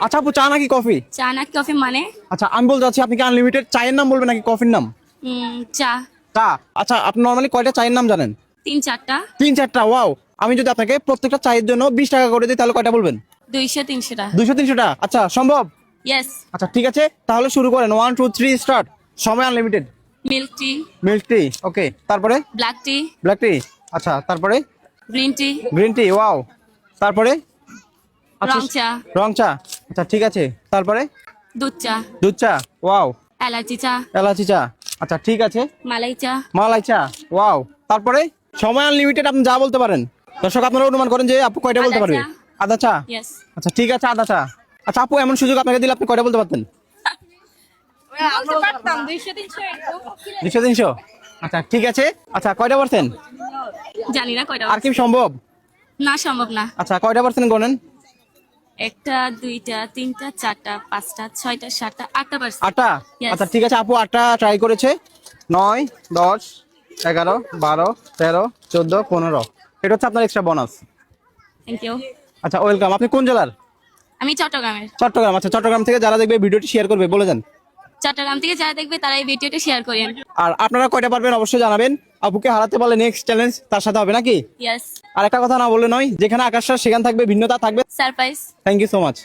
আচ্ছা আপু, চা নাকি কফি? চা নাকি কফি মানে? আচ্ছা আমি বলতে চাচ্ছি, আপনি কি আনলিমিটেড চায়ের নাম বলবেন নাকি কফির নাম? চা। চা। আচ্ছা আপনি নর্মালি কয়টা চায়ের নাম জানেন? 3-4টা। 3-4টা? ওয়াও। আমি যদি আপনাকে প্রত্যেকটা চায়ের জন্য 20 টাকা করে দিই তাহলে কয়টা বলবেন? 200-300টা। 200-300টা? আচ্ছা সম্ভব? ইয়েস। আচ্ছা ঠিক আছে, তাহলে শুরু করেন। 1 2 3 স্টার্ট। সময় unlimited. Milk tea. Milk tea, okay. তারপরে? Black tea. Black tea. আচ্ছা তারপরে? Green tea. Green tea, wow. তারপরে? আচ্ছা, রং চা। রং চা। আচ্ছা ঠিক আছে, তারপরে? দুধ চা। দুধ চা, ওয়াও। এলাচি চা। এলাচি চা। আচ্ছা ঠিক আছে। মালাই চা। মালাই চা, ওয়াও। তারপরে? সময় আনলিমিটেড, আপনি যা বলতে পারেন। দর্শক আপনারা অনুমান করেন যে আপু কয়টা বলতে আদা পারবে। চা। আদা চা। ইয়েস। আচ্ছা ঠিক আছে, আদা চা। আচ্ছা আপু, এমন সুযোগ আপনাকে দিলে আপনি কয়টা বলতে পারতেন? বলতে পারতাম 200-300 এরকম। 200-300? আচ্ছা ঠিক আছে। আচ্ছা কয়টা পার্সেন্ট? জানি না কয়টা। আর কি সম্ভব? না, সম্ভব না। আচ্ছা কয়টা পার্সেন্ট গণেন? 1টা 2টা 3টা 4টা 5টা 6টা 7টা 8টা পারছে। 8টা? Yes. আচ্ছা ঠিক আছে, আপু 8টা ট্রাই করেছে। 9 10 11 12 13 14 15। এটা হচ্ছে আপনার এক্সট্রা বোনাস। Thank you. আচ্ছা ওয়েলকাম। আপনি কোন জেলার? আমি চট্টগ্রামের। চট্টগ্রাম। আচ্ছা চট্টগ্রাম থেকে যারা দেখবে ভিডিওটি শেয়ার করবে, বলে যান। চট্টগ্রাম থেকে যারা দেখবে তারা এই ভিডিওটা শেয়ার করেন। আর আপনারা কয়টা পারবেন অবশ্যই জানাবেন। আপুকে হারাতে পারলে নেক্সট চ্যালেঞ্জ তার সাথে হবে নাকি? ইয়েস। আর একটা কথা না বললে নয়, যেখানে আকাশ সেখানে থাকবে ভিন্নতা থাকবে। Surprise. Thank you so much.